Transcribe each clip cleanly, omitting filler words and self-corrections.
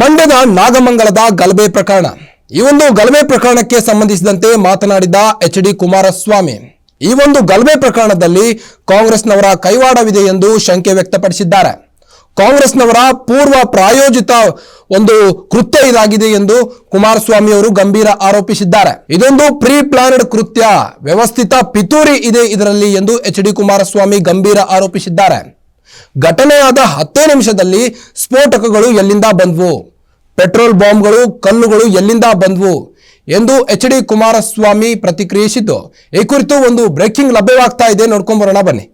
ಮಂಡ್ಯದ ನಾಗಮಂಗಲದ ಗಲಭೆ ಪ್ರಕರಣ. ಈ ಒಂದು ಗಲಭೆ ಪ್ರಕರಣಕ್ಕೆ ಸಂಬಂಧಿಸಿದಂತೆ ಮಾತನಾಡಿದ ಎಚ್.ಡಿ. ಕುಮಾರಸ್ವಾಮಿ, ಈ ಒಂದು ಗಲಭೆ ಪ್ರಕರಣದಲ್ಲಿ ಕಾಂಗ್ರೆಸ್ನವರ ಕೈವಾಡವಿದೆ ಎಂದು ಶಂಕೆ ವ್ಯಕ್ತಪಡಿಸಿದ್ದಾರೆ. ಕಾಂಗ್ರೆಸ್ನವರ ಪೂರ್ವ ಪ್ರಾಯೋಜಿತ ಒಂದು ಕೃತ್ಯ ಇದಾಗಿದೆ ಎಂದು ಕುಮಾರಸ್ವಾಮಿ ಅವರು ಗಂಭೀರ ಆರೋಪಿಸಿದ್ದಾರೆ. ಇದೊಂದು ಪ್ರೀ ಪ್ಲಾನ್ಡ್ ಕೃತ್ಯ, ವ್ಯವಸ್ಥಿತ ಪಿತೂರಿ ಇದೆ ಇದರಲ್ಲಿ ಎಂದು ಎಚ್.ಡಿ. ಕುಮಾರಸ್ವಾಮಿ ಗಂಭೀರ ಆರೋಪಿಸಿದ್ದಾರೆ. ಘಟನೆಯಾದ 10 ನಿಮಿಷದಲ್ಲಿ ಸ್ಫೋಟಕಗಳು ಎಲ್ಲಿಂದ ಬಂದ್ವು, ಪೆಟ್ರೋಲ್ ಬಾಂಬ್ಗಳು, ಕಲ್ಲುಗಳು ಎಲ್ಲಿಂದ ಬಂದ್ವು ಎಂದು ಎಚ್.ಡಿ. ಕುಮಾರಸ್ವಾಮಿ ಪ್ರತಿಕ್ರಿಯಿಸಿದ್ದು, ಈ ಕುರಿತು ಒಂದು ಬ್ರೇಕಿಂಗ್ ಲಭ್ಯವಾಗ್ತಾ ಇದೆ, ನೋಡ್ಕೊಂಡ್ ಬರೋಣ ಬನ್ನಿ.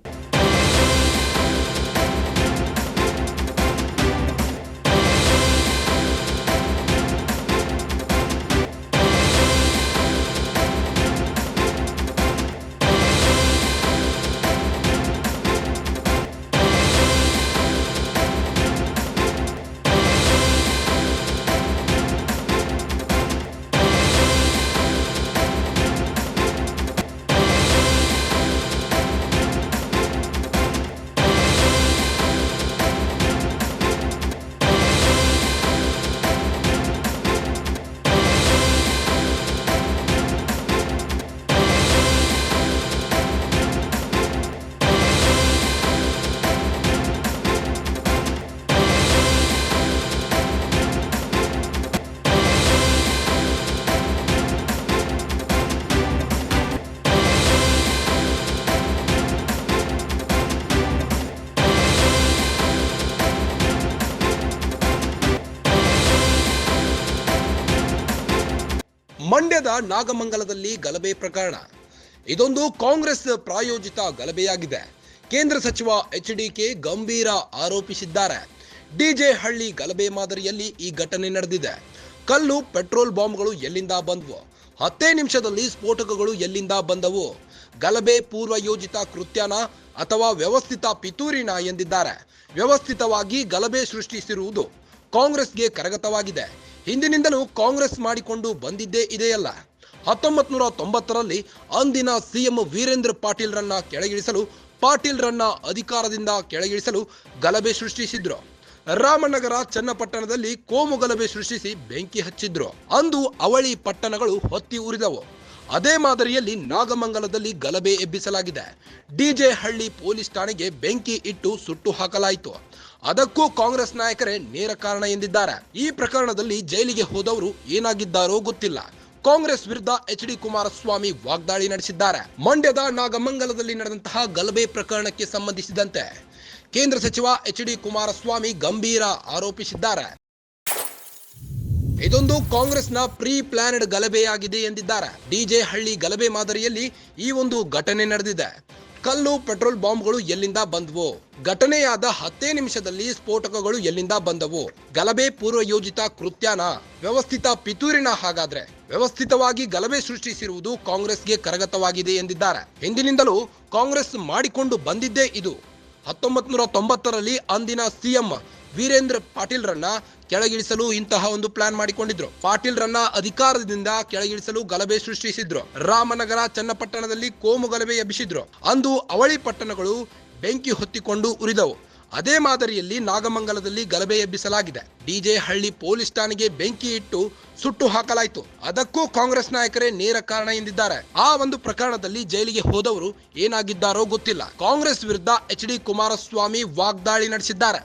ಮಂಡ್ಯದ ನಾಗಮಂಗಲದಲ್ಲಿ ಗಲಭೆ ಪ್ರಕರಣ. ಇದೊಂದು ಕಾಂಗ್ರೆಸ್ ಪ್ರಾಯೋಜಿತ ಗಲಭೆಯಾಗಿದೆ. ಕೇಂದ್ರ ಸಚಿವ ಎಚ್.ಡಿ.ಕೆ ಗಂಭೀರ ಆರೋಪಿಸಿದ್ದಾರೆ. ಡಿಜೆ ಹಳ್ಳಿ ಗಲಭೆ ಮಾದರಿಯಲ್ಲಿ ಈ ಘಟನೆ ನಡೆದಿದೆ. ಕಲ್ಲು, ಪೆಟ್ರೋಲ್ ಬಾಂಬ್ಗಳು ಎಲ್ಲಿಂದ ಬಂದವು, 10 ನಿಮಿಷದಲ್ಲಿ ಸ್ಫೋಟಕಗಳು ಎಲ್ಲಿಂದ ಬಂದವು, ಗಲಭೆ ಪೂರ್ವಯೋಜಿತ ಕೃತ್ಯನ ಅಥವಾ ವ್ಯವಸ್ಥಿತ ಪಿತೂರಿನ ಎಂದಿದ್ದಾರೆ. ವ್ಯವಸ್ಥಿತವಾಗಿ ಗಲಭೆ ಸೃಷ್ಟಿಸಿರುವುದು ಕಾಂಗ್ರೆಸ್ಗೆ ಕರಗತವಾಗಿದೆ. ಹಿಂದಿನಿಂದಲೂ ಕಾಂಗ್ರೆಸ್ ಮಾಡಿಕೊಂಡು ಬಂದಿದ್ದೇ ಇದೆಯಲ್ಲ. 1990ರಲ್ಲಿ ಅಂದಿನ ಸಿಎಂ ವೀರೇಂದ್ರ ಪಾಟೀಲ್ರನ್ನ ಕೆಳಗಿಳಿಸಲು, ಪಾಟೀಲ್ರನ್ನ ಅಧಿಕಾರದಿಂದ ಕೆಳಗಿಳಿಸಲು ಗಲಭೆ ಸೃಷ್ಟಿಸಿದ್ರು. ರಾಮನಗರ, ಚನ್ನಪಟ್ಟಣದಲ್ಲಿ ಕೋಮು ಗಲಭೆ ಸೃಷ್ಟಿಸಿ ಬೆಂಕಿ ಹಚ್ಚಿದ್ರು. ಅಂದು ಅವಳಿ ಪಟ್ಟಣಗಳು ಹೊತ್ತಿ ಉರಿದವು. ಅದೇ ಮಾದರಿಯಲ್ಲಿ ನಾಗಮಂಗಲದಲ್ಲಿ ಗಲಭೆ ಎಬ್ಬಿಸಲಾಗಿದೆ. ಡಿಜೆ ಹಳ್ಳಿ ಪೊಲೀಸ್ ಠಾಣೆಗೆ ಬೆಂಕಿ ಇಟ್ಟು ಸುಟ್ಟು ಹಾಕಲಾಯಿತು. ಅದಕ್ಕೂ ಕಾಂಗ್ರೆಸ್ ನಾಯಕರೇ ನೇರ ಕಾರಣ ಎಂದಿದ್ದಾರೆ. ಈ ಪ್ರಕರಣದಲ್ಲಿ ಜೈಲಿಗೆ ಹೋದವರು ಏನಾಗಿದ್ದಾರೋ ಗೊತ್ತಿಲ್ಲ. ಕಾಂಗ್ರೆಸ್ ವಿರುದ್ಧ ಎಚ್.ಡಿ. ಕುಮಾರಸ್ವಾಮಿ ವಾಗ್ದಾಳಿ ನಡೆಸಿದ್ದಾರೆ. ಮಂಡ್ಯದ ನಾಗಮಂಗಲದಲ್ಲಿ ನಡೆದಂತಹ ಗಲಭೆ ಪ್ರಕರಣಕ್ಕೆ ಸಂಬಂಧಿಸಿದಂತೆ ಕೇಂದ್ರ ಸಚಿವ ಎಚ್.ಡಿ. ಕುಮಾರಸ್ವಾಮಿ ಗಂಭೀರ ಆರೋಪಿಸಿದ್ದಾರೆ. ಇದೊಂದು ಕಾಂಗ್ರೆಸ್ನ ಪ್ರೀ ಪ್ಲಾನ್ಡ್ ಗಲಭೆಯಾಗಿದೆ ಎಂದಿದ್ದಾರೆ. ಡಿಜೆ ಹಳ್ಳಿ ಗಲಭೆ ಮಾದರಿಯಲ್ಲಿ ಈ ಒಂದು ಘಟನೆ ನಡೆದಿದೆ. ಕಲ್ಲು, ಪೆಟ್ರೋಲ್ ಬಾಂಬ್ಗಳು ಎಲ್ಲಿಂದ ಬಂದವು, ಘಟನೆಯಾದ 10 ನಿಮಿಷದಲ್ಲಿ ಸ್ಫೋಟಕಗಳು ಎಲ್ಲಿಂದ ಬಂದವು, ಗಲಭೆ ಪೂರ್ವಯೋಜಿತ ಕೃತ್ಯನ, ವ್ಯವಸ್ಥಿತ ಪಿತೂರಿನ. ಹಾಗಾದ್ರೆ ವ್ಯವಸ್ಥಿತವಾಗಿ ಗಲಭೆ ಸೃಷ್ಟಿಸಿರುವುದು ಕಾಂಗ್ರೆಸ್ಗೆ ಕರಗತವಾಗಿದೆ ಎಂದಿದ್ದಾರೆ. ಹಿಂದಿನಿಂದಲೂ ಕಾಂಗ್ರೆಸ್ ಮಾಡಿಕೊಂಡು ಬಂದಿದ್ದೇ ಇದು. 1990ರಲ್ಲಿ ಅಂದಿನ ಸಿಎಂ ವೀರೇಂದ್ರ ಪಾಟೀಲ್ರನ್ನ ಕೆಳಗಿಳಿಸಲು ಇಂತಹ ಒಂದು ಪ್ಲಾನ್ ಮಾಡಿಕೊಂಡಿದ್ರು. ಪಾಟೀಲ್ರನ್ನ ಅಧಿಕಾರದಿಂದ ಕೆಳಗಿಳಿಸಲು ಗಲಭೆ ಸೃಷ್ಟಿಸಿದ್ರು. ರಾಮನಗರ, ಚನ್ನಪಟ್ಟಣದಲ್ಲಿ ಕೋಮು ಗಲಭೆ ಎಬ್ಬಿಸಿದ್ರು. ಅಂದು ಅವಳಿ ಪಟ್ಟಣಗಳು ಬೆಂಕಿ ಹೊತ್ತಿಕೊಂಡು ಉರಿದವು. ಅದೇ ಮಾದರಿಯಲ್ಲಿ ನಾಗಮಂಗಲದಲ್ಲಿ ಗಲಭೆ ಎಬ್ಬಿಸಲಾಗಿದೆ. ಡಿಜೆ ಹಳ್ಳಿ ಪೊಲೀಸ್ ಠಾಣೆಗೆ ಬೆಂಕಿ ಇಟ್ಟು ಸುಟ್ಟು ಹಾಕಲಾಯಿತು. ಅದಕ್ಕೂ ಕಾಂಗ್ರೆಸ್ ನಾಯಕರೇ ನೇರ ಕಾರಣ ಎಂದಿದ್ದಾರೆ. ಆ ಒಂದು ಪ್ರಕರಣದಲ್ಲಿ ಜೈಲಿಗೆ ಹೋದವರು ಏನಾಗಿದ್ದಾರೋ ಗೊತ್ತಿಲ್ಲ. ಕಾಂಗ್ರೆಸ್ ವಿರುದ್ಧ ಎಚ್.ಡಿ. ಕುಮಾರಸ್ವಾಮಿ ವಾಗ್ದಾಳಿ ನಡೆಸಿದ್ದಾರೆ.